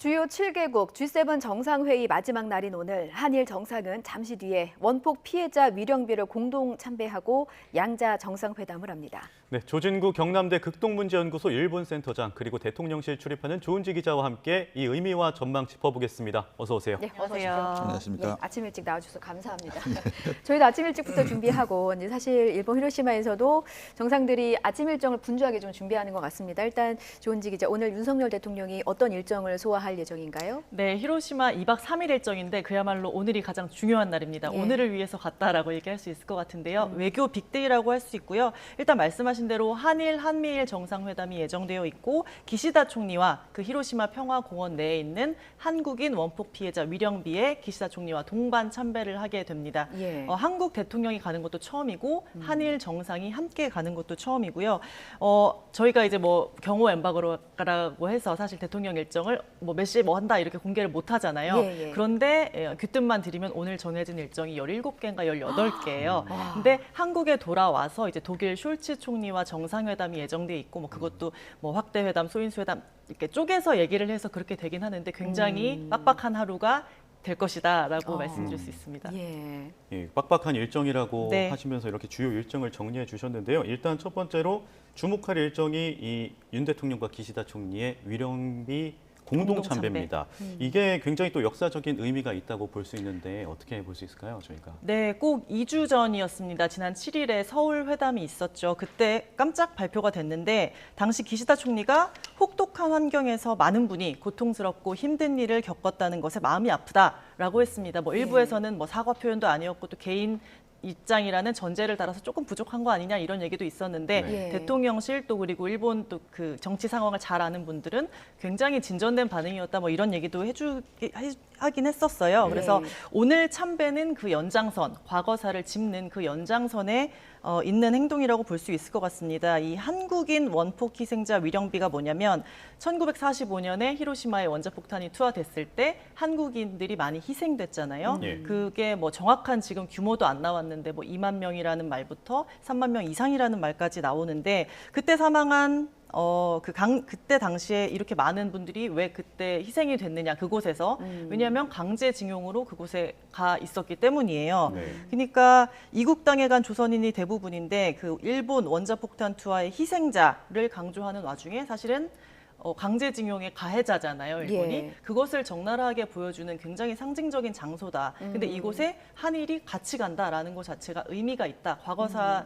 주요 7개국 G7 정상회의 마지막 날인 오늘 한일 정상은 잠시 뒤에 원폭 피해자 위령비를 공동 참배하고 양자 정상회담을 합니다. 네, 조진구 경남대 극동문제연구소 일본센터장 그리고 대통령실 출입하는 조은지 기자와 함께 이 의미와 전망 짚어보겠습니다. 어서 오세요. 네, 어서 오십시오. 안녕하십니까. 네, 아침 일찍 나와주셔서 감사합니다. 저희도 아침 일찍부터 준비하고 이제 사실 일본 히로시마에서도 정상들이 아침 일정을 분주하게 좀 준비하는 것 같습니다. 일단 조은지 기자, 오늘 윤석열 대통령이 어떤 일정을 소화할 예정인가요? 네, 히로시마 2박 3일 일정인데 그야말로 오늘이 가장 중요한 날입니다. 예. 오늘을 위해서 갔다라고 얘기할 수 있을 것 같은데요. 외교 빅데이라고 할 수 있고요. 일단 말씀하신 대로 한미일 정상회담이 예정되어 있고 기시다 총리와 그 히로시마 평화공원 내에 있는 한국인 원폭 피해자 위령비에 기시다 총리와 동반 참배를 하게 됩니다. 예. 한국 대통령이 가는 것도 처음이고 한일 정상이 함께 가는 것도 처음이고요. 저희가 이제 뭐 경호 엠바고라고 해서 사실 대통령 일정을 뭐 몇 시에 뭐 한다 이렇게 공개를 못 하잖아요. 예, 예. 그런데 귀뜸만 드리면 오늘 정해진 일정이 17개인가 18개예요. 근데 한국에 돌아와서 이제 독일 숄츠 총리와 정상회담이 예정돼 있고 뭐 그것도 뭐 확대 회담, 소인수 회담 이렇게 쪼개서 얘기를 해서 그렇게 되긴 하는데 굉장히 빡빡한 하루가 될 것이다라고 말씀드릴 수 있습니다. 예. 예, 빡빡한 일정이라고 네. 하시면서 이렇게 주요 일정을 정리해 주셨는데요. 일단 첫 번째로 주목할 일정이 이 윤 대통령과 기시다 총리의 위령비 공동 참배입니다. 이게 굉장히 또 역사적인 의미가 있다고 볼 수 있는데 어떻게 볼 수 있을까요, 저희가? 네, 꼭 2주 전이었습니다. 지난 7일에 서울 회담이 있었죠. 그때 깜짝 발표가 됐는데 당시 기시다 총리가 혹독한 환경에서 많은 분이 고통스럽고 힘든 일을 겪었다는 것에 마음이 아프다라고 했습니다. 뭐 일부에서는 뭐 사과 표현도 아니었고 또 개인 입장이라는 전제를 달아서 조금 부족한 거 아니냐 이런 얘기도 있었는데 네. 대통령실 또 그리고 일본 또 그 정치 상황을 잘 아는 분들은 굉장히 진전된 반응이었다 뭐 이런 얘기도 하긴 했었어요. 그래서 오늘 참배는 그 연장선, 과거사를 짚는 그 연장선에 있는 행동이라고 볼 수 있을 것 같습니다. 이 한국인 원폭 희생자 위령비가 뭐냐면 1945년에 히로시마에 원자폭탄이 투하됐을 때 한국인들이 많이 희생됐잖아요. 그게 뭐 정확한 지금 규모도 안 나왔는데 뭐 2만 명이라는 말부터 3만 명 이상이라는 말까지 나오는데 그때 사망한 그때 당시에 이렇게 많은 분들이 왜 그때 희생이 됐느냐 그곳에서 왜냐하면 강제징용으로 그곳에 가 있었기 때문이에요. 네. 그러니까 이국 땅에 간 조선인이 대부분인데 그 일본 원자폭탄 투하의 희생자를 강조하는 와중에 사실은 강제징용의 가해자잖아요, 일본이. 예. 그것을 적나라하게 보여주는 굉장히 상징적인 장소다. 근데 이곳에 한일이 같이 간다라는 것 자체가 의미가 있다. 과거사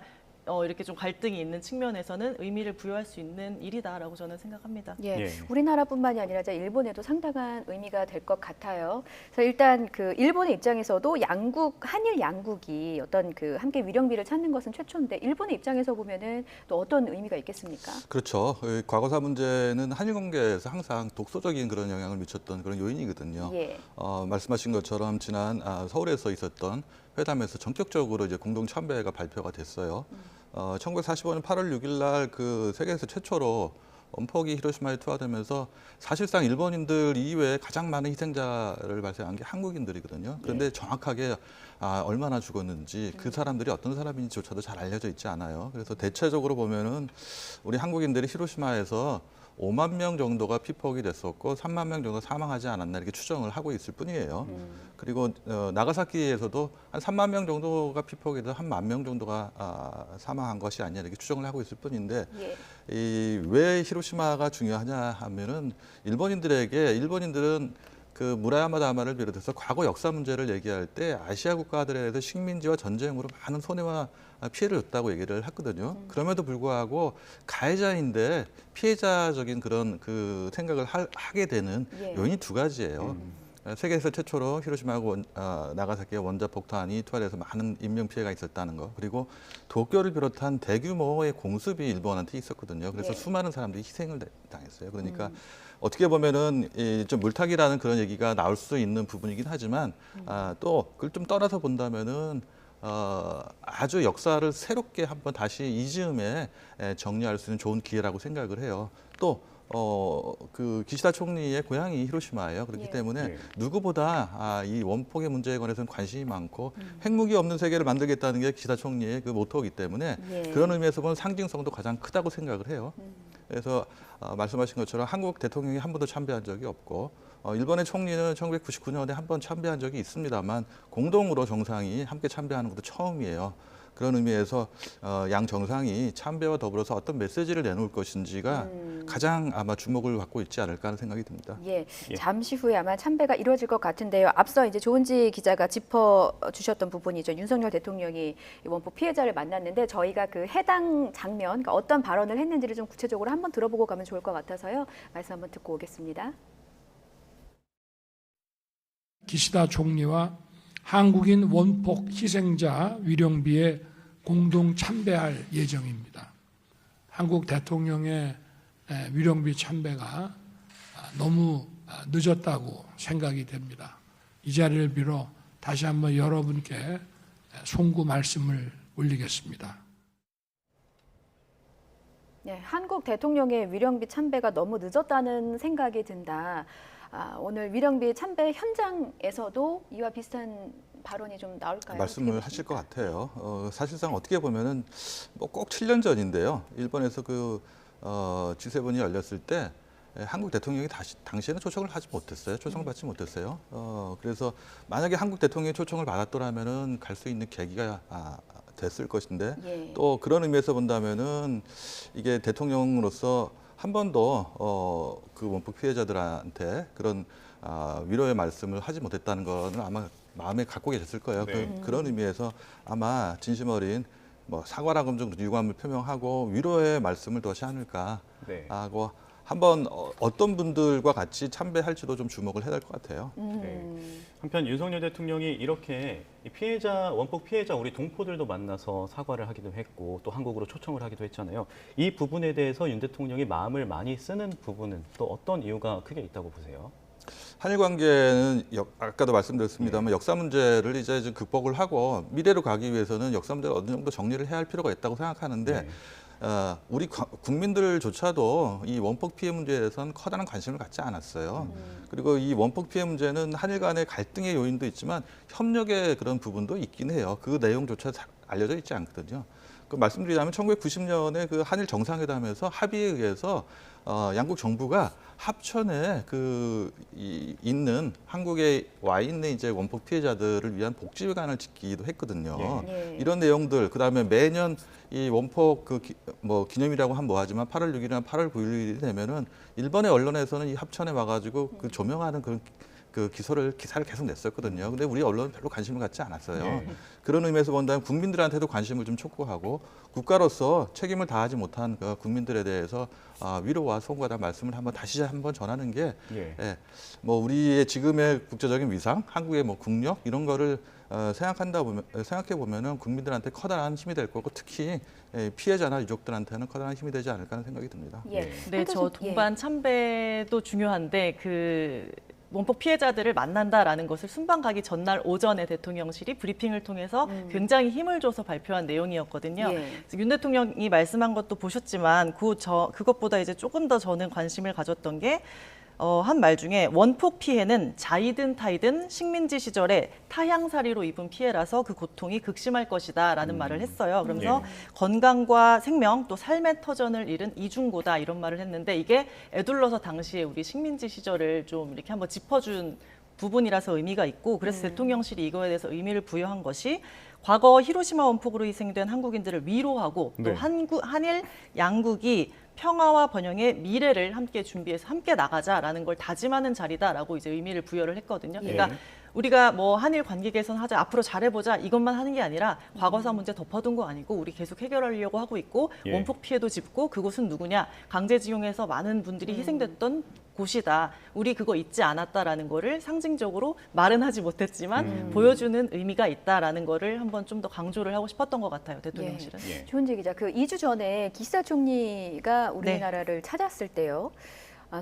이렇게 좀 갈등이 있는 측면에서는 의미를 부여할 수 있는 일이다라고 저는 생각합니다. 예, 예. 우리나라뿐만이 아니라 이제 일본에도 상당한 의미가 될 것 같아요. 그래서 일단 그 일본의 입장에서도 한일 양국이 어떤 그 함께 위령비를 찾는 것은 최초인데 일본의 입장에서 보면은 또 어떤 의미가 있겠습니까? 그렇죠. 이 과거사 문제는 한일 관계에서 항상 독소적인 그런 영향을 미쳤던 그런 요인이거든요. 예. 말씀하신 것처럼 지난 서울에서 있었던 회담에서 전격적으로 이제 공동 참배가 발표가 됐어요. 1945년 8월 6일 날 그 세계에서 최초로 원폭이 히로시마에 투하되면서 사실상 일본인들 이외에 가장 많은 희생자를 발생한 게 한국인들이거든요. 그런데 정확하게 얼마나 죽었는지 그 사람들이 어떤 사람인지조차도 잘 알려져 있지 않아요. 그래서 대체적으로 보면은 우리 한국인들이 히로시마에서 5만 명 정도가 피폭이 됐었고 3만 명 정도 사망하지 않았나 이렇게 추정을 하고 있을 뿐이에요. 그리고 나가사키에서도 한 3만 명 정도가 피폭이 돼서 한 1만 명 정도가 사망한 것이 아니냐 이렇게 추정을 하고 있을 뿐인데 왜 히로시마가 중요하냐 하면은 일본인들은 그 무라야마 다마를 비롯해서 과거 역사 문제를 얘기할 때 아시아 국가들에 대해서 식민지와 전쟁으로 많은 손해와 피해를 줬다고 얘기를 했거든요. 그럼에도 불구하고 가해자인데 피해자적인 그런 그 생각을 하게 되는 요인이 두 가지예요. 세계에서 최초로 히로시마하고 나가사키의 원자폭탄이 투하돼서 많은 인명 피해가 있었다는 거, 그리고 도쿄를 비롯한 대규모의 공습이 일본한테 있었거든요. 그래서 수많은 사람들이 희생을 당했어요. 그러니까 어떻게 보면은 좀 물타기라는 그런 얘기가 나올 수 있는 부분이긴 하지만 또 그걸 좀 떠나서 본다면은 아주 역사를 새롭게 한번 다시 이즈음에 정리할 수 있는 좋은 기회라고 생각을 해요. 또 그 기시다 총리의 고향이 히로시마예요. 그렇기 때문에 누구보다 이 원폭의 문제에 관해서는 관심이 많고 핵무기 없는 세계를 만들겠다는 게 기시다 총리의 그 모토이기 때문에 그런 의미에서 보면 상징성도 가장 크다고 생각을 해요. 그래서 말씀하신 것처럼 한국 대통령이 한 번도 참배한 적이 없고 일본의 총리는 1999년에 한 번 참배한 적이 있습니다만 공동으로 정상이 함께 참배하는 것도 처음이에요. 그런 의미에서 양 정상이 참배와 더불어서 어떤 메시지를 내놓을 것인지가 가장 아마 주목을 받고 있지 않을까 하는 생각이 듭니다. 예, 잠시 후에 아마 참배가 이루어질 것 같은데요. 앞서 이제 조은지 기자가 짚어주셨던 부분이죠. 윤석열 대통령이 원폭 피해자를 만났는데 저희가 그 해당 장면, 그러니까 어떤 발언을 했는지를 좀 구체적으로 한번 들어보고 가면 좋을 것 같아서요. 말씀 한번 듣고 오겠습니다. 기시다 총리와 한국인 원폭 희생자 위령비에 공동 참배할 예정입니다. 한국 대통령의 위령비 참배가 너무 늦었다고 생각이 됩니다. 이 자리를 빌어 다시 한번 여러분께 송구 말씀을 올리겠습니다. 네, 한국 대통령의 위령비 참배가 너무 늦었다는 생각이 든다. 오늘 위령비 참배 현장에서도 이와 비슷한 발언이 좀 나올까요? 말씀을 하실 것 같아요. 사실상 어떻게 보면은 뭐 꼭 7년 전인데요. 일본에서 그 G7이 열렸을 때 한국 대통령이 당시에는 초청을 하지 못했어요. 초청을 받지 못했어요. 그래서 만약에 한국 대통령이 초청을 받았더라면은 갈 수 있는 계기가 됐을 것인데 예. 또 그런 의미에서 본다면은 이게 대통령으로서 한 번도 그 원폭 피해자들한테 그런 위로의 말씀을 하지 못했다는 거는 아마 마음에 갖고 계셨을 거예요. 네. 그런 의미에서 아마 진심 어린 뭐 사과라금 정도 유감을 표명하고 위로의 말씀을 더 하지 않을까 네. 하고 한번 어떤 분들과 같이 참배할지도 좀 주목을 해야 될 것 같아요. 한편 윤석열 대통령이 이렇게 이 피해자, 원폭 피해자 우리 동포들도 만나서 사과를 하기도 했고 또 한국으로 초청을 하기도 했잖아요. 이 부분에 대해서 윤 대통령이 마음을 많이 쓰는 부분은 또 어떤 이유가 크게 있다고 보세요? 한일 관계는 아까도 말씀드렸습니다만 역사 문제를 이제 좀 극복을 하고 미래로 가기 위해서는 역사 문제를 어느 정도 정리를 해야 할 필요가 있다고 생각하는데 네. 우리 국민들조차도 이 원폭 피해 문제에 대해서는 커다란 관심을 갖지 않았어요. 그리고 이 원폭 피해 문제는 한일 간의 갈등의 요인도 있지만 협력의 그런 부분도 있긴 해요. 그 내용조차 알려져 있지 않거든요. 그 말씀드리자면 1990년에 그 한일 정상회담에서 합의에 의해서 양국 정부가 합천에 있는 한국에 와 있는 이제 원폭 피해자들을 위한 복지관을 짓기도 했거든요. 예. 이런 내용들 그다음에 매년 이 원폭 기념이라고 하면 뭐하지만 8월 6일이나 8월 9일이 되면은 일본의 언론에서는 이 합천에 와가지고 그 조명하는 그런 기사를 계속 냈었거든요. 근데 우리 언론은 별로 관심을 갖지 않았어요. 네. 그런 의미에서 본다면 국민들한테도 관심을 좀 촉구하고 국가로서 책임을 다하지 못한 그 국민들에 대해서 위로와 송구하다는 말씀을 다시 한번 전하는 게 뭐 우리의 지금의 국제적인 위상, 한국의 뭐 국력 이런 거를 생각해 보면은 국민들한테 커다란 힘이 될 거고 특히 피해자나 유족들한테는 커다란 힘이 되지 않을까 하는 생각이 듭니다. 예. 네, 저 동반 참배도 중요한데 그 원폭 피해자들을 만난다라는 것을 순방 가기 전날 오전에 대통령실이 브리핑을 통해서 굉장히 힘을 줘서 발표한 내용이었거든요. 예. 윤 대통령이 말씀한 것도 보셨지만 그것보다 이제 조금 더 저는 관심을 가졌던 게 한 말 중에 원폭 피해는 자이든 타이든 식민지 시절에 타향살이로 입은 피해라서 그 고통이 극심할 것이다라는 말을 했어요. 그러면서 건강과 생명 또 삶의 터전을 잃은 이중고다 이런 말을 했는데 이게 애둘러서 당시에 우리 식민지 시절을 좀 이렇게 한번 짚어준 부분이라서 의미가 있고 그래서 대통령실이 이거에 대해서 의미를 부여한 것이 과거 히로시마 원폭으로 희생된 한국인들을 위로하고 또 한일 양국이 평화와 번영의 미래를 함께 준비해서 함께 나가자라는 걸 다짐하는 자리다라고 이제 의미를 부여를 했거든요. 그러니까 우리가 뭐 한일 관계 개선하자, 앞으로 잘해보자 이것만 하는 게 아니라 과거사 문제 덮어둔 거 아니고 우리 계속 해결하려고 하고 있고 원폭 피해도 짚고 그곳은 누구냐, 강제징용에서 많은 분들이 희생됐던 곳이다. 우리 그거 잊지 않았다라는 거를 상징적으로 말은 하지 못했지만 보여주는 의미가 있다라는 거를 한번 좀 더 강조를 하고 싶었던 것 같아요. 대통령실은. 조은지 기자, 그 2주 전에 기시다 총리가 우리나라를 찾았을 때요.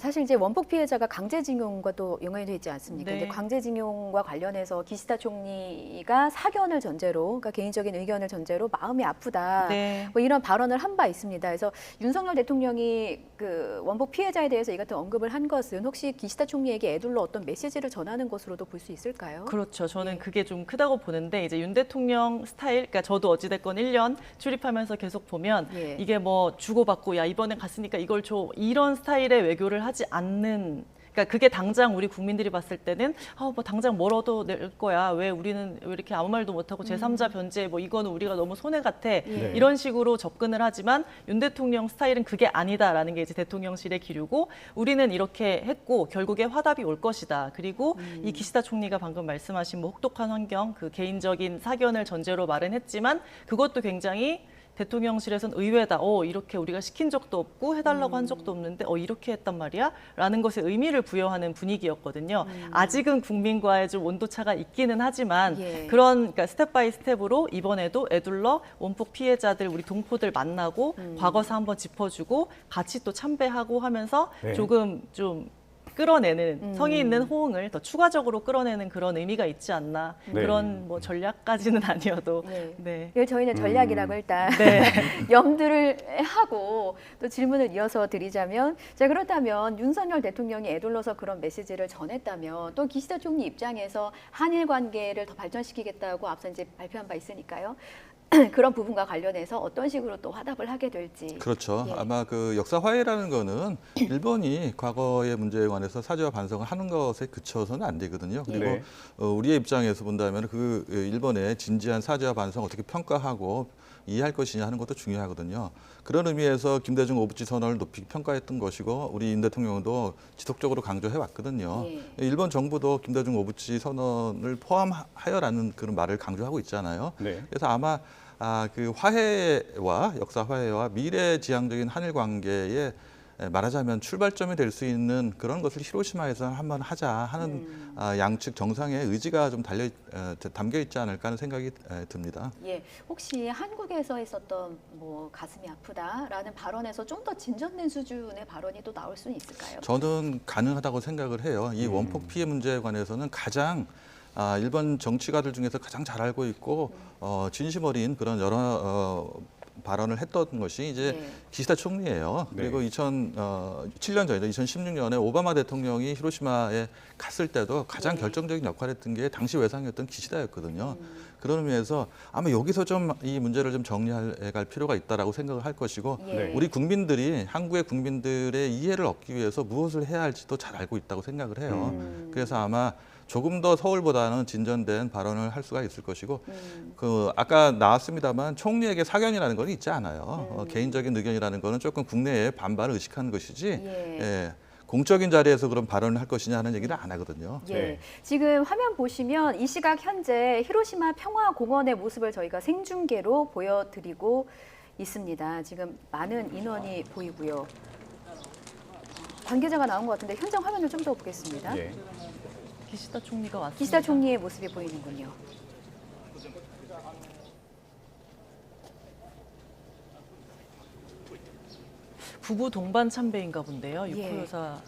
사실 이제 원폭 피해자가 강제징용과 또 연관이 돼 있지 않습니까? 네. 이제 강제징용과 관련해서 기시다 총리가 사견을 전제로, 그러니까 개인적인 의견을 전제로 마음이 아프다. 네. 뭐 이런 발언을 한 바 있습니다. 그래서 윤석열 대통령이 그 원폭 피해자에 대해서 이 같은 언급을 한 것은 혹시 기시다 총리에게 애둘러 어떤 메시지를 전하는 것으로도 볼 수 있을까요? 그렇죠. 저는 그게 좀 크다고 보는데 이제 윤 대통령 스타일, 그러니까 저도 어찌됐건 1년 출입하면서 계속 보면 이게 뭐 주고받고 야 이번에 갔으니까 이걸 줘 이런 스타일의 외교를 하지 않는. 그러니까 그게 당장 우리 국민들이 봤을 때는 뭐 당장 뭘 얻어낼 거야. 왜 우리는 왜 이렇게 아무 말도 못하고 제3자 변제 뭐 이거는 우리가 너무 손해 같아. 이런 식으로 접근을 하지만 윤 대통령 스타일은 그게 아니다라는 게 이제 대통령실의 기류고 우리는 이렇게 했고 결국에 화답이 올 것이다. 그리고 이 기시다 총리가 방금 말씀하신 뭐 혹독한 환경, 그 개인적인 사견을 전제로 말은 했지만 그것도 굉장히 대통령실에서는 의외다. 이렇게 우리가 시킨 적도 없고 해달라고 한 적도 없는데 이렇게 했단 말이야? 라는 것에 의미를 부여하는 분위기였거든요. 아직은 국민과의 좀 온도차가 있기는 하지만 그러니까 스텝 바이 스텝으로 이번에도 에둘러 원폭 피해자들 우리 동포들 만나고 과거사 한번 짚어주고 같이 또 참배하고 하면서 조금 좀 끌어내는 성의 있는 호응을 더 추가적으로 끌어내는 그런 의미가 있지 않나 그런 뭐 전략까지는 아니어도 이걸 저희는 전략이라고 일단 염두를 하고 또 질문을 이어서 드리자면 자 그렇다면 윤석열 대통령이 애둘러서 그런 메시지를 전했다면 또 기시다 총리 입장에서 한일 관계를 더 발전시키겠다고 앞서 이제 발표한 바 있으니까요. 그런 부분과 관련해서 어떤 식으로 또 화답을 하게 될지. 그렇죠. 아마 그 역사 화해라는 거는 일본이 과거의 문제에 관해서 사죄와 반성을 하는 것에 그쳐서는 안 되거든요. 그리고 우리의 입장에서 본다면 그 일본의 진지한 사죄와 반성을 어떻게 평가하고 이해할 것이냐 하는 것도 중요하거든요. 그런 의미에서 김대중 오부치 선언을 높이 평가했던 것이고 우리 윤 대통령도 지속적으로 강조해 왔거든요. 일본 정부도 김대중 오부치 선언을 포함하여라는 그런 말을 강조하고 있잖아요. 그래서 아마 그 화해와 역사 화해와 미래지향적인 한일 관계에 말하자면 출발점이 될 수 있는 그런 것을 히로시마에서 한번 하자 하는 양측 정상의 의지가 좀 담겨 있지 않을까 하는 생각이 듭니다. 혹시 한국에서 있었던 뭐 가슴이 아프다라는 발언에서 좀 더 진전된 수준의 발언이 또 나올 수는 있을까요? 저는 가능하다고 생각을 해요. 이 원폭 피해 문제에 관해서는 가장 일본 정치가들 중에서 가장 잘 알고 있고 진심 어린 그런 여러 발언을 했던 것이 이제 기시다 총리예요. 그리고 2007년 전이죠. 2016년에 오바마 대통령이 히로시마에 갔을 때도 가장 결정적인 역할을 했던 게 당시 외상이었던 기시다였거든요. 그런 의미에서 아마 여기서 좀 이 문제를 좀 정리해 갈 필요가 있다라고 생각을 할 것이고 우리 국민들이 한국의 국민들의 이해를 얻기 위해서 무엇을 해야 할지도 잘 알고 있다고 생각을 해요. 그래서 아마 조금 더 서울보다는 진전된 발언을 할 수가 있을 것이고 그 아까 나왔습니다만 총리에게 사견이라는 건 있지 않아요. 개인적인 의견이라는 거는 조금 국내에 반발을 의식하는 것이지 공적인 자리에서 그런 발언을 할 것이냐 하는 얘기를 안 하거든요. 지금 화면 보시면 이 시각 현재 히로시마 평화공원의 모습을 저희가 생중계로 보여드리고 있습니다. 지금 많은 인원이 보이고요. 관계자가 나온 것 같은데 현장 화면을 좀 더 보겠습니다. 기시다 총리가 왔습니다. 기시다 총리의 모습이 보이는군요. 부부 동반 참배인가 본데요. 육호 여사까지.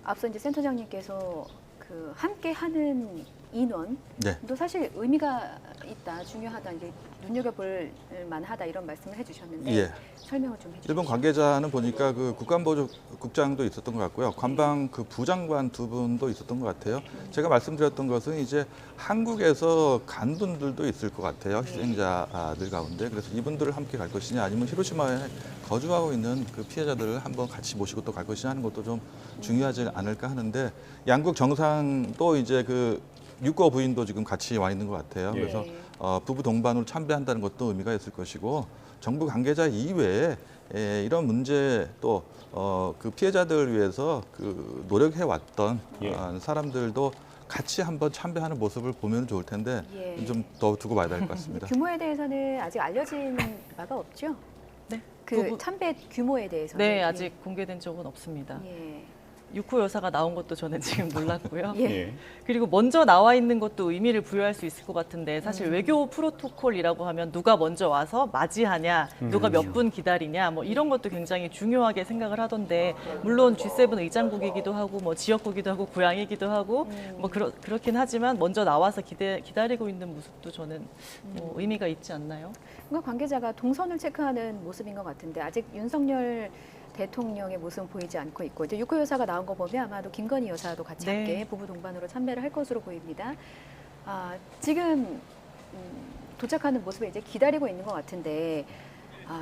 앞서 이제 센터장님께서 그 함께하는 인원도 사실 의미가 있다, 중요하다, 이제 눈여겨볼 만하다 이런 말씀을 해주셨는데 설명을 좀 해주시죠. 일본 관계자는 보니까 그 국방보조국장도 있었던 것 같고요. 관방 그 부장관 두 분도 있었던 것 같아요. 제가 말씀드렸던 것은 이제 한국에서 간 분들도 있을 것 같아요. 희생자들 가운데. 그래서 이분들을 함께 갈 것이냐 아니면 히로시마에 거주하고 있는 그 피해자들을 한번 같이 모시고 또 갈 것이냐 하는 것도 좀 중요하지 않을까 하는데 양국 정상도 이제 그 육고 부인도 지금 같이 와 있는 것 같아요. 그래서 부부 동반으로 참배한다는 것도 의미가 있을 것이고 정부 관계자 이외에 이런 문제 또 그 피해자들을 위해서 그 노력해 왔던 사람들도 같이 한번 참배하는 모습을 보면 좋을 텐데 좀 더 두고 봐야 될 것 같습니다. 규모에 대해서는 아직 알려진 바가 없죠? 그 참배 규모에 대해서는? 네, 아직 공개된 적은 없습니다. 육호 여사가 나온 것도 저는 지금 몰랐고요. 그리고 먼저 나와 있는 것도 의미를 부여할 수 있을 것 같은데 사실 외교 프로토콜이라고 하면 누가 먼저 와서 맞이하냐, 누가 몇 분 기다리냐, 뭐 이런 것도 굉장히 중요하게 생각을 하던데 물론 G7 의장국이기도 하고 뭐 지역국이기도 하고 고향이기도 하고 뭐 그렇긴 하지만 먼저 나와서 기다리고 있는 모습도 저는 의미가 있지 않나요? 뭔가 관계자가 동선을 체크하는 모습인 것 같은데 아직 윤석열 대통령의 모습은 보이지 않고 있고 이제 육호 여사가 나온 거 보면 아마도 김건희 여사도 같이 함께 부부 동반으로 참배를 할 것으로 보입니다. 지금 도착하는 모습을 이제 기다리고 있는 것 같은데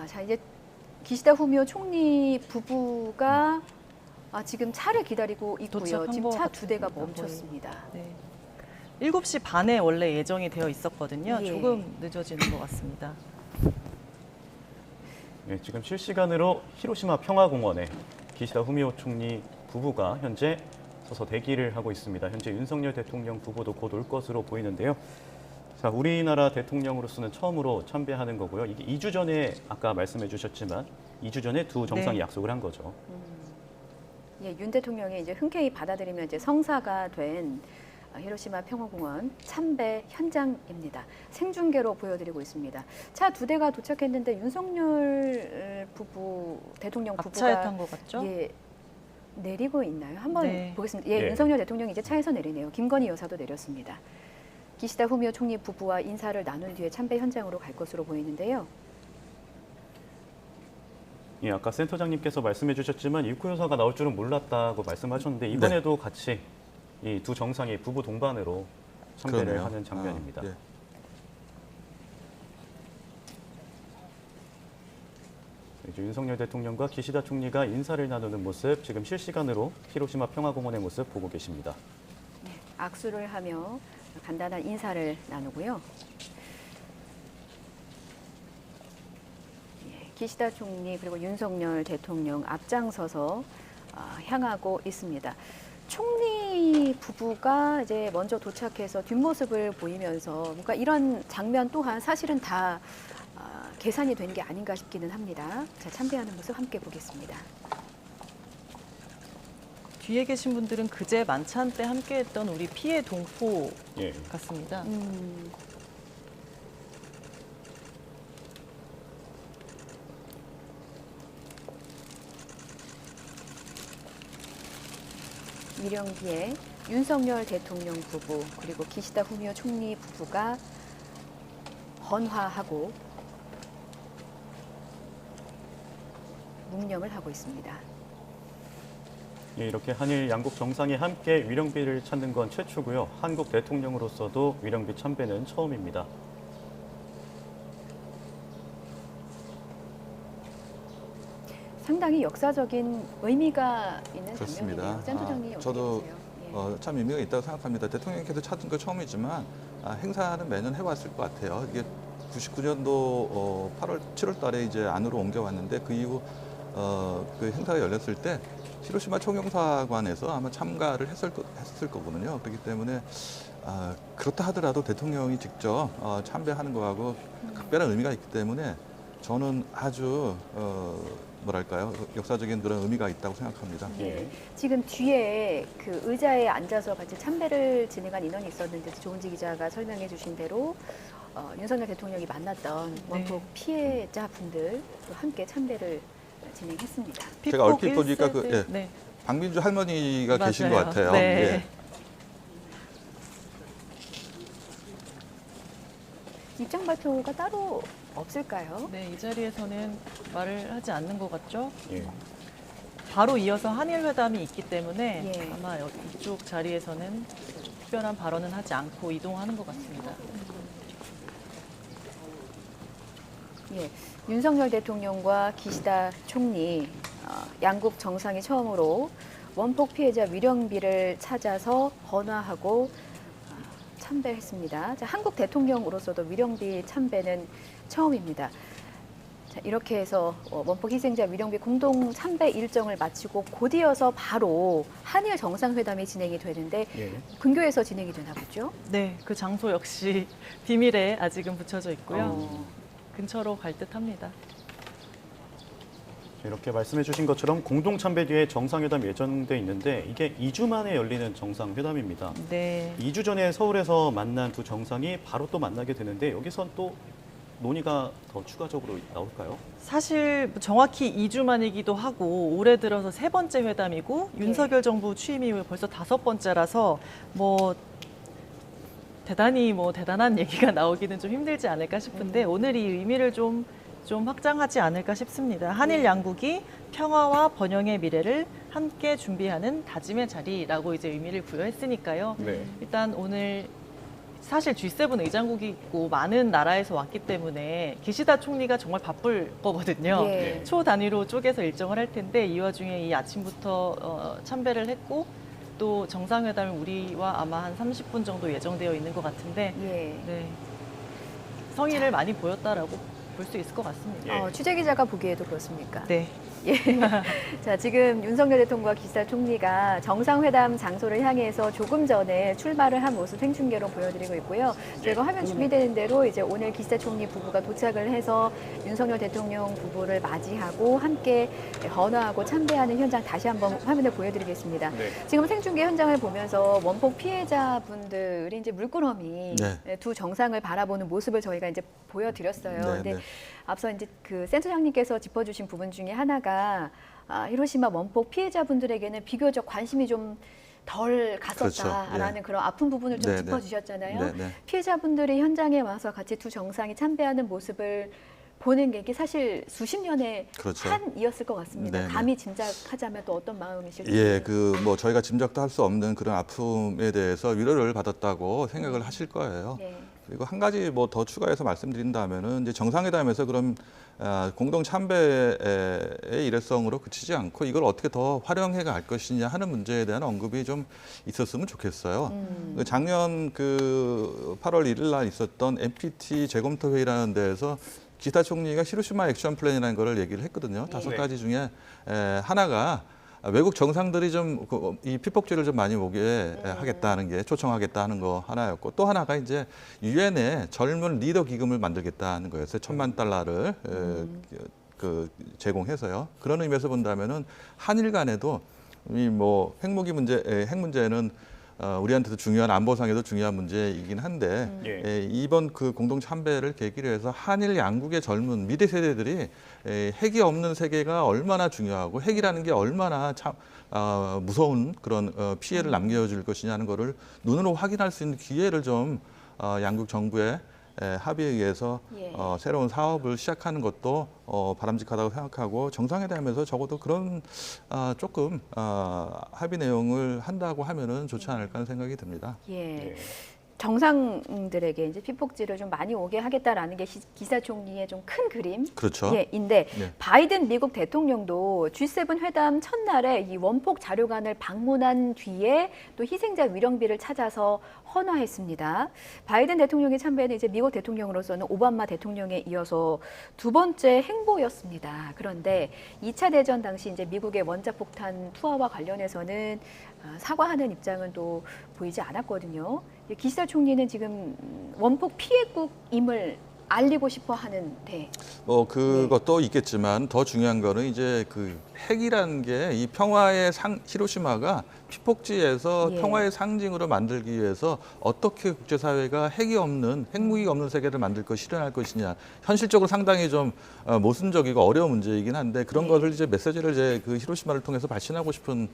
자 이제 기시다 후미오 총리 부부가 지금 차를 기다리고 있고요. 도착한 지금 것 차 두 대가 같습니다, 멈췄습니다. 네. 7시 반에 원래 예정이 되어 있었거든요. 예. 조금 늦어지는 것 같습니다. 네, 지금 실시간으로 히로시마 평화공원에 기시다 후미오 총리 부부가 현재 서서 대기를 하고 있습니다. 현재 윤석열 대통령 부부도 곧 올 것으로 보이는데요. 자, 우리나라 대통령으로서는 처음으로 참배하는 거고요. 이게 2주 전에 아까 말씀해 주셨지만 2주 전에 두 정상이 네. 약속을 한 거죠. 예, 윤 대통령이 이제 흔쾌히 받아들이면 이제 성사가 된 히로시마 평화공원 참배 현장입니다. 생중계로 보여드리고 있습니다. 차 두 대가 도착했는데 윤석열 부부, 대통령 앞차에 부부가 탄 것 같죠? 예, 내리고 있나요? 한번 네. 보겠습니다. 예, 예. 윤석열 대통령이 이제 차에서 내리네요. 김건희 여사도 내렸습니다. 기시다 후미오 총리 부부와 인사를 나눈 뒤에 참배 현장으로 갈 것으로 보이는데요. 예, 아까 센터장님께서 말씀해 주셨지만 이쿠 여사가 나올 줄은 몰랐다고 말씀하셨는데 이번에도 같이 이 두 정상이 부부 동반으로 참배를 그러네요. 하는 장면입니다. 예. 이제 윤석열 대통령과 기시다 총리가 인사를 나누는 모습 지금 실시간으로 히로시마 평화공원의 모습 보고 계십니다. 네, 악수를 하며 간단한 인사를 나누고요. 예, 기시다 총리 그리고 윤석열 대통령 앞장서서 향하고 있습니다. 총리 부부가 이제 먼저 도착해서 뒷모습을 보이면서 뭔가 이런 장면 또한 사실은 다 계산이 된 게 아닌가 싶기는 합니다. 자, 참배하는 모습 함께 보겠습니다. 뒤에 계신 분들은 그제 만찬 때 함께했던 우리 피해 동포 예. 같습니다. 위령비의 윤석열 대통령 부부 그리고 기시다 후미오 총리 부부가 헌화하고 묵념을 하고 있습니다. 예, 이렇게 한일 양국 정상이 함께 위령비를 찾는 건 최초고요. 한국 대통령으로서도 위령비 참배는 처음입니다. 상당히 역사적인 의미가 있는 그렇습니다. 장면이네요. 센터장님 어떻게 저도 보세요? 예. 참 의미가 있다고 생각합니다. 대통령께서 찾은 거 처음이지만 행사는 매년 해왔을 것 같아요. 이게 99년도 8월, 7월 달에 이제 안으로 옮겨왔는데 그 이후 그 행사가 열렸을 때 히로시마 총영사관에서 아마 참가를 했을 거거든요. 그렇기 때문에 그렇다 하더라도 대통령이 직접 참배하는 거하고 각별한 의미가 있기 때문에 저는 아주 뭐랄까요, 역사적인 그런 의미가 있다고 생각합니다. 예. 지금 뒤에 그 의자에 앉아서 같이 참배를 진행한 인원이 있었는데 조은지 기자가 설명해 주신 대로 윤석열 대통령이 만났던 원폭 피해자분들과 함께 참배를 진행했습니다. 제가 얼핏 보니까 그, 필드, 예. 네. 박민주 할머니가 계신 것 맞아요. 같아요. 네. 예. 입장 발표가 따로 없을까요? 네, 이 자리에서는 말을 하지 않는 것 같죠? 예. 바로 이어서 한일 회담이 있기 때문에 예. 아마 이쪽 자리에서는 특별한 발언은 하지 않고 이동하는 것 같습니다. 예, 윤석열 대통령과 기시다 총리 양국 정상이 처음으로 원폭 피해자 위령비를 찾아서 헌화하고 참배했습니다. 자, 한국 대통령으로서도 위령비 참배는 처음입니다. 자, 이렇게 해서 원폭 희생자 위령비 공동 참배 일정을 마치고 곧이어서 바로 한일 정상회담이 진행이 되는데 예. 근교에서 진행이 되나 보죠? 네, 그 장소 역시 비밀에 아직은 붙여져 있고요. 어. 근처로 갈 듯합니다. 이렇게 말씀해 주신 것처럼 공동 참배 뒤에 정상회담이 예정돼 있는데 이게 2주 만에 열리는 정상회담입니다. 네. 2주 전에 서울에서 만난 두 정상이 바로 또 만나게 되는데 여기선 또 논의가 더 추가적으로 나올까요? 사실 정확히 2주 만이기도 하고 올해 들어서 3번째 회담이고 윤석열 정부 취임 이후에 벌써 5번째라서 대단한 얘기가 나오기는 좀 힘들지 않을까 싶은데 오늘 이 의미를 좀 확장하지 않을까 싶습니다. 한일 양국이 평화와 번영의 미래를 함께 준비하는 다짐의 자리라고 이제 의미를 부여했으니까요. 네. 일단 오늘 사실 G7 의장국이고 많은 나라에서 왔기 때문에 기시다 총리가 정말 바쁠 거거든요. 예. 초 단위로 쪼개서 일정을 할 텐데 이 와중에 이 아침부터 참배를 했고 또 정상회담이 우리와 아마 한 30분 정도 예정되어 있는 것 같은데 예. 네. 성의를 많이 보였다라고 볼 수 있을 것 같습니다. 예. 취재 기자가 보기에도 그렇습니까? 네. 예. 자, 지금 윤석열 대통령과 기시다 총리가 정상회담 장소를 향해서 조금 전에 출발을 한 모습 생중계로 보여드리고 있고요. 저희가 화면 준비되는 대로 이제 오늘 기시다 총리 부부가 도착을 해서 윤석열 대통령 부부를 맞이하고 함께 헌화하고 참배하는 현장 다시 한번 화면을 보여드리겠습니다. 네. 지금 생중계 현장을 보면서 원폭 피해자분들이 이제 물끄러미 네. 두 정상을 바라보는 모습을 저희가 이제 보여드렸어요. 네, 근데 네. 앞서 이제 그 센터장님께서 짚어주신 부분 중에 하나가 히로시마 원폭 피해자분들에게는 비교적 관심이 좀 덜 갔었다라는 그렇죠. 예. 그런 아픈 부분을 좀 네, 네. 짚어주셨잖아요. 네, 네. 피해자분들이 현장에 와서 같이 두 정상이 참배하는 모습을 보는 게 이게 사실 수십 년의 그렇죠. 한이었을 것 같습니다. 네, 네. 감히 짐작하자면 또 어떤 마음이실지. 예, 그 뭐 저희가 짐작도 할 수 없는 그런 아픔에 대해서 위로를 받았다고 생각을 하실 거예요. 네. 그리고 한 가지 뭐 더 추가해서 말씀드린다면은 이제 정상회담에서 그럼 공동 참배의 일회성으로 그치지 않고 이걸 어떻게 더 활용해 갈 것이냐 하는 문제에 대한 언급이 좀 있었으면 좋겠어요. 그 작년 그 8월 1일 날 있었던 NPT 재검토 회의라는 데에서 기시다 총리가 히로시마 액션 플랜이라는 거를 얘기를 했거든요. 다섯 네. 가지 중에 하나가 외국 정상들이 좀 이 피폭지를 좀 많이 오게 하겠다는 게 초청하겠다는 거 하나였고 또 하나가 이제 유엔에 젊은 리더 기금을 만들겠다는 거였어요. $10,000,000,000를 그 제공해서요. 그런 의미에서 본다면은 한일 간에도 이 뭐 핵 문제는 우리한테도 중요한 안보상에도 중요한 문제이긴 한데 예. 이번 그 공동 참배를 계기로 해서 한일 양국의 젊은 미래 세대들이 핵이 없는 세계가 얼마나 중요하고 핵이라는 게 얼마나 참 무서운 그런 피해를 남겨줄 것이냐는 거를 눈으로 확인할 수 있는 기회를 좀 양국 정부의 합의에 의해서 예. 새로운 사업을 시작하는 것도 바람직하다고 생각하고 정상회담에서 적어도 그런 조금 합의 내용을 한다고 하면은 좋지 않을까 하는 생각이 듭니다. 예. 예. 정상들에게 이제 피폭지를 좀 많이 오게 하겠다라는 게 기시다 총리의 좀 큰 그림. 그렇죠. 예, 인데 네. 바이든 미국 대통령도 G7 회담 첫날에 이 원폭 자료관을 방문한 뒤에 또 희생자 위령비를 찾아서 헌화했습니다. 바이든 대통령의 참배는 이제 미국 대통령으로서는 오바마 대통령에 이어서 두 번째 행보였습니다. 그런데 2차 대전 당시 이제 미국의 원자폭탄 투하와 관련해서는 사과하는 입장은 또 보이지 않았거든요. 기시다 총리는 지금 원폭 피해국임을 알리고 싶어 하는데. 뭐 그것도 있겠지만 더 중요한 거는 이제 그 핵이라는 게 이 평화의 히로시마가 피폭지에서 예. 평화의 상징으로 만들기 위해서 어떻게 국제사회가 핵무기가 없는 세계를 만들 실현할 것이냐 현실적으로 상당히 좀 모순적이고 어려운 문제이긴 한데 그런 예. 것을 이제 메시지를 이제 그 히로시마를 통해서 발신하고 싶은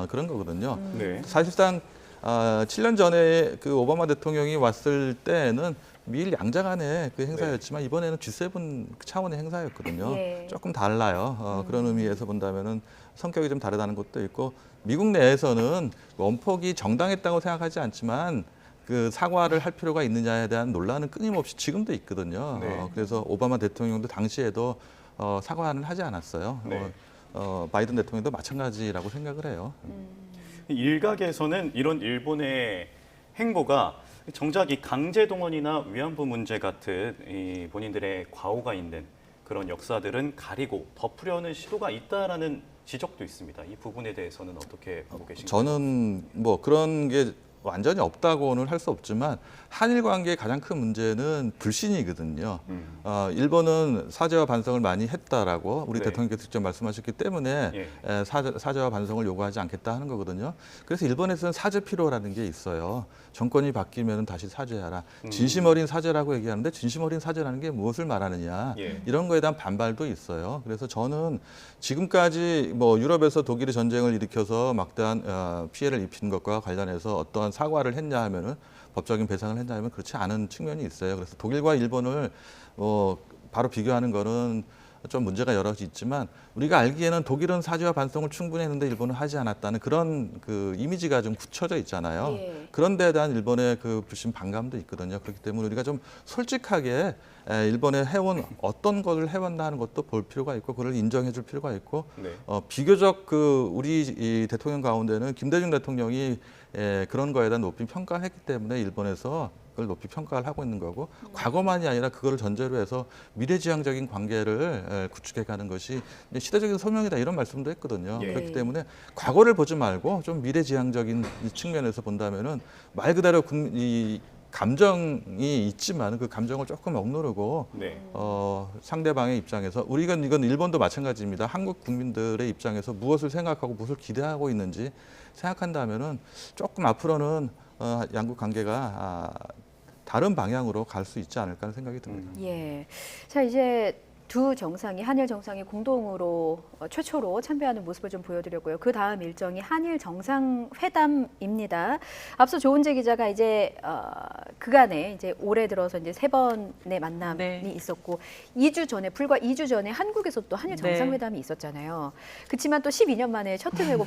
그런 거거든요. 네. 사실상 7년 전에 그 오바마 대통령이 왔을 때는 미일 양자간의 그 행사였지만 이번에는 G7 차원의 행사였거든요. 예. 조금 달라요. 그런 의미에서 본다면은 성격이 좀 다르다는 것도 있고 미국 내에서는 원폭이 정당했다고 생각하지 않지만 그 사과를 할 필요가 있느냐에 대한 논란은 끊임없이 지금도 있거든요. 네. 그래서 오바마 대통령도 당시에도 사과는 하지 않았어요. 네. 바이든 대통령도 마찬가지라고 생각을 해요. 일각에서는 이런 일본의 행보가 정작 이 강제 동원이나 위안부 문제 같은 이 본인들의 과오가 있는 그런 역사들은 가리고 덮으려는 시도가 있다라는 지적도 있습니다. 이 부분에 대해서는 어떻게 보고 계신가요? 저는 뭐 그런 게 완전히 없다고는 할 수 없지만 한일 관계의 가장 큰 문제는 불신이거든요. 일본은 사죄와 반성을 많이 했다라고 우리 네. 대통령께서 직접 말씀하셨기 때문에 예. 사죄와 반성을 요구하지 않겠다 하는 거거든요. 그래서 일본에서는 사죄 필요라는 게 있어요. 정권이 바뀌면 다시 사죄하라. 진심 어린 사죄라고 얘기하는데 진심 어린 사죄라는 게 무엇을 말하느냐. 예. 이런 거에 대한 반발도 있어요. 그래서 저는 지금까지 뭐 유럽에서 독일이 전쟁을 일으켜서 막대한 피해를 입힌 것과 관련해서 어떠한 사과를 했냐 하면은 법적인 배상을 했냐 하면 그렇지 않은 측면이 있어요. 그래서 독일과 일본을 바로 비교하는 거는 좀 문제가 여러 가지 있지만 우리가 알기에는 독일은 사지와 반성을 충분히 했는데 일본은 하지 않았다는 그런 그 이미지가 좀 굳혀져 있잖아요. 예. 그런 데에 대한 일본의 그 불신 반감도 있거든요. 그렇기 때문에 우리가 좀 솔직하게 일본에 해온 어떤 것을 해왔나 하는 것도 볼 필요가 있고 그걸 인정해 줄 필요가 있고 네. 비교적 그 우리 이 대통령 가운데는 김대중 대통령이 그런 거에 대한 높이 평가를 했기 때문에 일본에서 그걸 높이 평가를 하고 있는 거고 과거만이 아니라 그거를 전제로 해서 미래지향적인 관계를 구축해가는 것이 시대적인 소명이다 이런 말씀도 했거든요. 예. 그렇기 때문에 과거를 보지 말고 좀 미래지향적인 이 측면에서 본다면은 말 그대로 이 감정이 있지만 그 감정을 조금 억누르고 네. 상대방의 입장에서 이건 일본도 마찬가지입니다. 한국 국민들의 입장에서 무엇을 생각하고 무엇을 기대하고 있는지 생각한다면은 조금 앞으로는 양국 관계가 다른 방향으로 갈 수 있지 않을까 하는 생각이 듭니다. 예. 자, 이제 두 정상이 한일 정상이 공동으로 최초로 참배하는 모습을 좀 보여드렸고요. 그 다음 일정이 한일 정상회담입니다. 앞서 조은재 기자가 이제 그간에 이제 올해 들어서 이제 3번의 만남이 네. 있었고 2주 전에 불과 2주 전에 한국에서 또 한일 정상회담이 있었잖아요. 그렇지만 또 12년 만에 셔틀 회고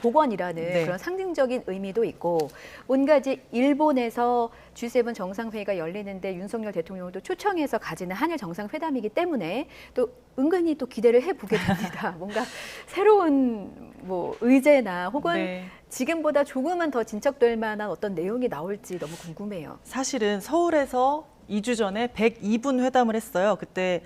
복원이라는 네. 그런 상징적인 의미도 있고 뭔가 이제 일본에서 G7 정상회의가 열리는데 윤석열 대통령을 또 초청해서 가지는 한일 정상회담이기 때문에 또 은근히 또 기대를 해보게 됩니다. 뭔가 새로운 뭐 의제나 혹은 네. 지금보다 조금은 더 진척될 만한 어떤 내용이 나올지 너무 궁금해요. 사실은 서울에서 2주 전에 102분 회담을 했어요. 그때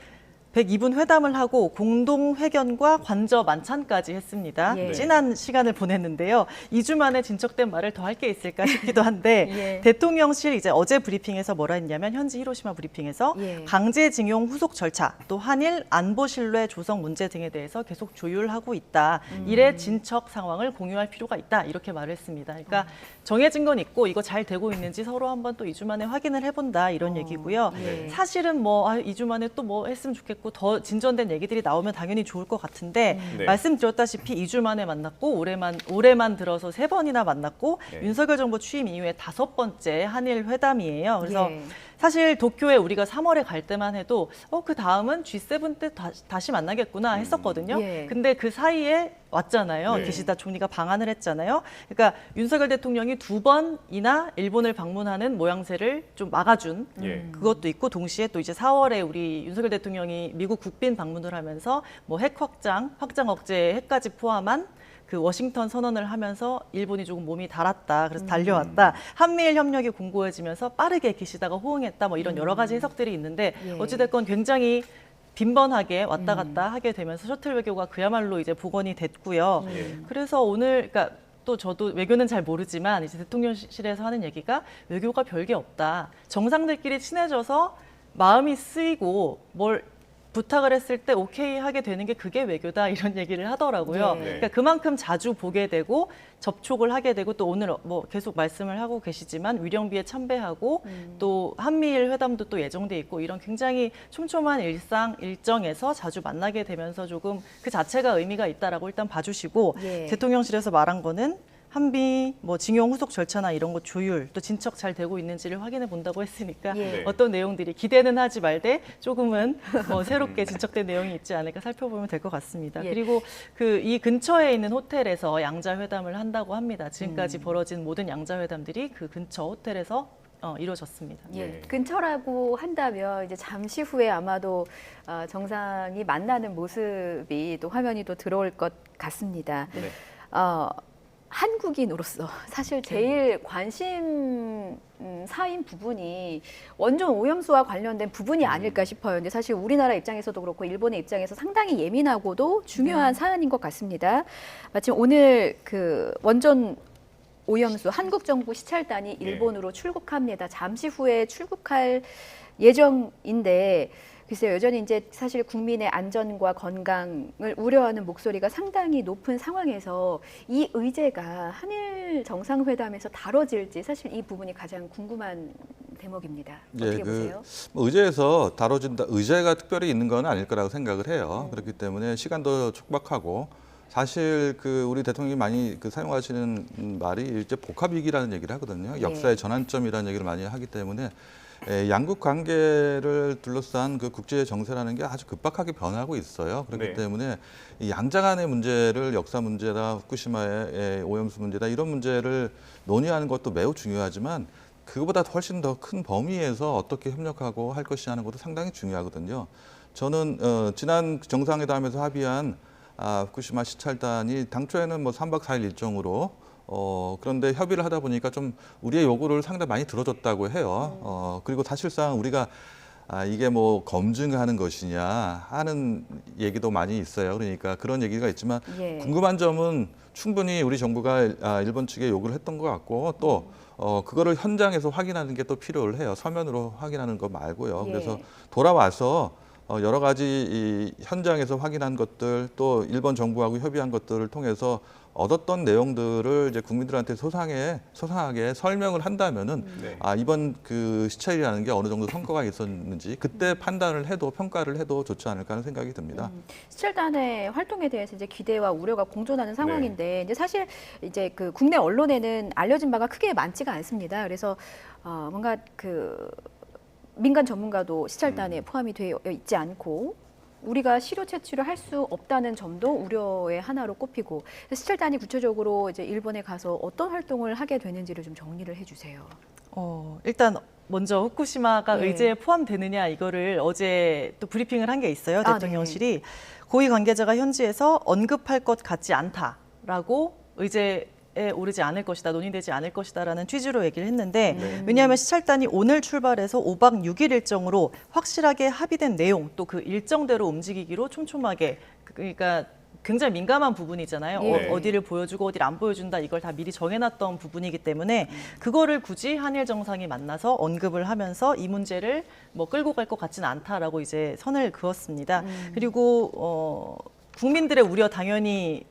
102분 회담을 하고 공동회견과 관저 만찬까지 했습니다. 예. 진한 시간을 보냈는데요. 2주 만에 진척된 말을 더 할 게 있을까 싶기도 한데 예. 대통령실 이제 어제 브리핑에서 뭐라 했냐면 현지 히로시마 브리핑에서 예. 강제징용 후속 절차 또 한일 안보 신뢰 조성 문제 등에 대해서 계속 조율하고 있다. 이래 진척 상황을 공유할 필요가 있다. 이렇게 말을 했습니다. 그러니까 정해진 건 있고 이거 잘 되고 있는지 서로 한번 또 2주 만에 확인을 해본다 이런 얘기고요. 예. 사실은 뭐 2주 만에 또 뭐 했으면 좋겠고 더 진전된 얘기들이 나오면 당연히 좋을 것 같은데 네. 말씀드렸다시피 2주 만에 만났고 올해만 들어서 3번이나 만났고 네. 윤석열 정부 취임 이후에 5번째 한일 회담이에요. 그래서 예. 사실 도쿄에 우리가 3월에 갈 때만 해도 그 다음은 G7 때 다시 만나겠구나 했었거든요. 예. 근데 그 사이에 왔잖아요. 네. 기시다 총리가 방한을 했잖아요. 그러니까 윤석열 대통령이 2번이나 일본을 방문하는 모양새를 좀 막아준 예. 그것도 있고 동시에 또 이제 4월에 우리 윤석열 대통령이 미국 국빈 방문을 하면서 뭐 핵 확장 억제 핵까지 포함한 그 워싱턴 선언을 하면서 일본이 조금 몸이 달았다. 그래서 달려왔다. 한미일 협력이 공고해지면서 빠르게 기시다가 호응했다. 뭐 이런 여러 가지 해석들이 있는데 예. 어찌됐건 굉장히 빈번하게 왔다 갔다 하게 되면서 셔틀 외교가 그야말로 이제 복원이 됐고요. 예. 그래서 오늘 그러니까 또 저도 외교는 잘 모르지만 이제 대통령실에서 하는 얘기가 외교가 별게 없다. 정상들끼리 친해져서 마음이 쓰이고 뭘 부탁을 했을 때 오케이 하게 되는 게 그게 외교다 이런 얘기를 하더라고요. 네. 그러니까 그만큼 자주 보게 되고 접촉을 하게 되고 또 오늘 뭐 계속 말씀을 하고 계시지만 위령비에 참배하고 또 한미일 회담도 또 예정돼 있고 이런 굉장히 촘촘한 일정에서 자주 만나게 되면서 조금 그 자체가 의미가 있다라고 일단 봐주시고 예. 대통령실에서 말한 거는 한미 뭐 징용 후속 절차나 이런 거 조율 또 진척 잘 되고 있는지를 확인해 본다고 했으니까 예. 네. 어떤 내용들이 기대는 하지 말되 조금은 새롭게 진척된 내용이 있지 않을까 살펴보면 될 것 같습니다. 예. 그리고 그 이 근처에 있는 호텔에서 양자 회담을 한다고 합니다. 지금까지 벌어진 모든 양자 회담들이 그 근처 호텔에서 이루어졌습니다. 예, 네. 근처라고 한다면 이제 잠시 후에 아마도 정상이 만나는 모습이 또 화면이 또 들어올 것 같습니다. 네. 한국인으로서 사실 제일 관심사인 부분이 원전 오염수와 관련된 부분이 아닐까 싶어요. 근데 사실 우리나라 입장에서도 그렇고 일본의 입장에서 상당히 예민하고도 중요한 사안인 것 같습니다. 마침 오늘 그 원전 오염수 한국 정부 시찰단이 일본으로 출국합니다. 잠시 후에 출국할 예정인데 글쎄요, 여전히 이제 사실 국민의 안전과 건강을 우려하는 목소리가 상당히 높은 상황에서 이 의제가 한일 정상회담에서 다뤄질지 사실 이 부분이 가장 궁금한 대목입니다. 어떻게 보세요? 뭐 의제에서 다뤄진다, 의제가 특별히 있는 건 아닐 거라고 생각을 해요. 그렇기 때문에 시간도 촉박하고 사실 그 우리 대통령이 많이 그 사용하시는 말이 이제 복합위기라는 얘기를 하거든요. 역사의 전환점이라는 얘기를 많이 하기 때문에 양국 관계를 둘러싼 그 국제 정세라는 게 아주 급박하게 변하고 있어요. 그렇기 네. 때문에 이 양자 간의 문제를 역사 문제다, 후쿠시마의 오염수 문제다 이런 문제를 논의하는 것도 매우 중요하지만 그거보다 훨씬 더 큰 범위에서 어떻게 협력하고 할 것이냐는 것도 상당히 중요하거든요. 저는 지난 정상회담에서 합의한 후쿠시마 시찰단이 당초에는 뭐 3박 4일 일정으로 그런데 협의를 하다 보니까 좀 우리의 요구를 상당히 많이 들어줬다고 해요. 그리고 사실상 우리가 이게 뭐 검증하는 것이냐 하는 얘기도 많이 있어요. 그러니까 그런 얘기가 있지만 예. 궁금한 점은 충분히 우리 정부가 일본 측에 요구를 했던 것 같고 또 그거를 현장에서 확인하는 게 또 필요를 해요. 서면으로 확인하는 거 말고요. 예. 그래서 돌아와서 여러 가지 이 현장에서 확인한 것들 또 일본 정부하고 협의한 것들을 통해서 얻었던 내용들을 이제 국민들한테 소상하게 설명을 한다면은 네. 이번 그 시찰이라는 게 어느 정도 성과가 있었는지 그때 판단을 해도 평가를 해도 좋지 않을까 하는 생각이 듭니다. 시찰단의 활동에 대해서 이제 기대와 우려가 공존하는 상황인데 이제 사실 이제 그 국내 언론에는 알려진 바가 크게 많지가 않습니다. 그래서 뭔가 그 민간 전문가도 시찰단에 포함이 되어 있지 않고 우리가 시료 채취를 할 수 없다는 점도 우려의 하나로 꼽히고 시찰단이 구체적으로 이제 일본에 가서 어떤 활동을 하게 되는지를 좀 정리를 해주세요. 일단 먼저 후쿠시마가 네. 의제에 포함되느냐 이거를 어제 또 브리핑을 한 게 있어요. 아, 대통령실이 고위 관계자가 현지에서 언급할 것 같지 않다라고 의제에 오르지 않을 것이다, 논의되지 않을 것이다라는 취지로 얘기를 했는데 왜냐하면 시찰단이 오늘 출발해서 5박 6일 일정으로 확실하게 합의된 내용 또 그 일정대로 움직이기로 촘촘하게 그러니까 굉장히 민감한 부분이잖아요. 예. 어디를 보여주고 어디를 안 보여준다 이걸 다 미리 정해놨던 부분이기 때문에 그거를 굳이 한일 정상이 만나서 언급을 하면서 이 문제를 뭐 끌고 갈 것 같지는 않다라고 이제 선을 그었습니다. 그리고 국민들의 우려 당연히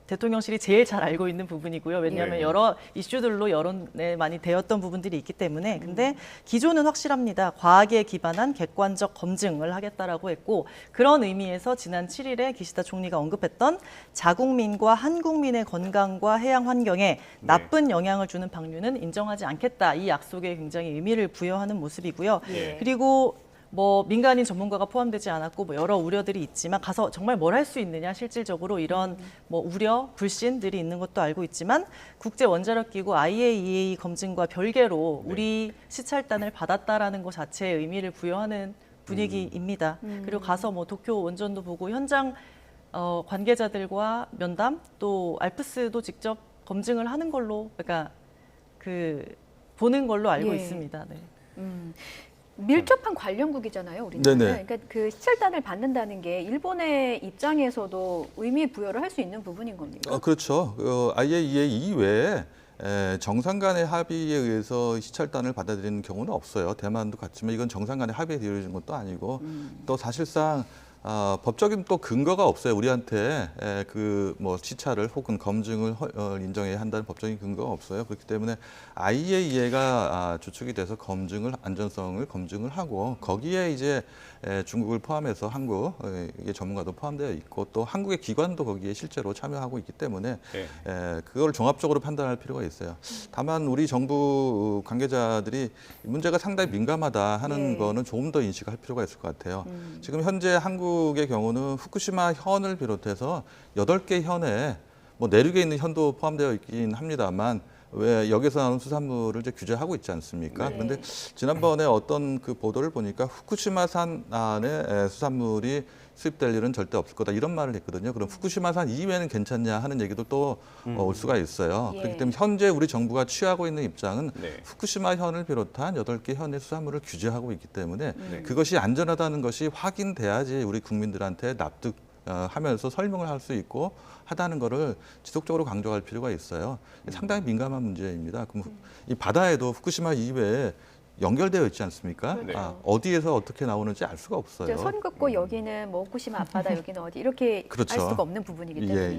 대통령실이 제일 잘 알고 있는 부분이고요. 왜냐하면 네. 여러 이슈들로 여론에 많이 되었던 부분들이 있기 때문에. 근데 기조는 확실합니다. 과학에 기반한 객관적 검증을 하겠다라고 했고 그런 의미에서 지난 7일에 기시다 총리가 언급했던 자국민과 한국민의 건강과 해양 환경에 나쁜 영향을 주는 방류는 인정하지 않겠다. 이 약속에 굉장히 의미를 부여하는 모습이고요. 예. 그리고 뭐 민간인 전문가가 포함되지 않았고 뭐 여러 우려들이 있지만 가서 정말 뭘 할 수 있느냐 실질적으로 이런 뭐 우려 불신들이 있는 것도 알고 있지만 국제 원자력 기구 IAEA 검증과 별개로 우리 시찰단을 받았다라는 것 자체에 의미를 부여하는 분위기입니다. 그리고 가서 뭐 도쿄 원전도 보고 현장 관계자들과 면담 또 알프스도 직접 검증을 하는 걸로 그러니까 그 보는 걸로 알고 예. 있습니다. 네. 밀접한 관련국이잖아요, 우리는. 네네. 그러니까 그 시찰단을 받는다는 게 일본의 입장에서도 의미 부여를 할 수 있는 부분인 겁니까? 그렇죠. IAEA 이외에 정상 간의 합의에 의해서 시찰단을 받아들이는 경우는 없어요. 대만도 같지만 이건 정상 간의 합의에 이루어진 것도 아니고 또 사실상 법적인 또 근거가 없어요. 우리한테 그 뭐 시찰을 혹은 검증을 인정해야 한다는 법적인 근거가 없어요. 그렇기 때문에 IAEA가 주축이 돼서 안전성을 검증을 하고 거기에 이제 중국을 포함해서 한국의 전문가도 포함되어 있고 또 한국의 기관도 거기에 실제로 참여하고 있기 때문에 그걸 종합적으로 판단할 필요가 있어요. 다만 우리 정부 관계자들이 문제가 상당히 민감하다 하는 네. 거는 조금 더 인식할 필요가 있을 것 같아요. 지금 현재 한국의 경우는 후쿠시마 현을 비롯해서 8개 현에 뭐 내륙에 있는 현도 포함되어 있긴 합니다만 왜 여기서 나오는 수산물을 이제 규제하고 있지 않습니까? 네. 그런데 지난번에 어떤 그 보도를 보니까 후쿠시마산 안에 수산물이 수입될 일은 절대 없을 거다 이런 말을 했거든요. 그럼 후쿠시마산 이외에는 괜찮냐 하는 얘기도 또 올 수가 있어요. 예. 그렇기 때문에 현재 우리 정부가 취하고 있는 입장은 네. 후쿠시마 현을 비롯한 8개 현의 수산물을 규제하고 있기 때문에 네. 그것이 안전하다는 것이 확인돼야지 우리 국민들한테 납득하면서 설명을 할 수 있고 하다는 거를 지속적으로 강조할 필요가 있어요. 상당히 민감한 문제입니다. 그럼 이 바다에도 후쿠시마 이외에 연결되어 있지 않습니까? 그렇죠. 어디에서 어떻게 나오는지 알 수가 없어요. 선 긋고 여기는 뭐 후쿠시마 앞바다, 여기는 어디 이렇게 그렇죠. 알 수가 없는 부분이기 때문에. 예,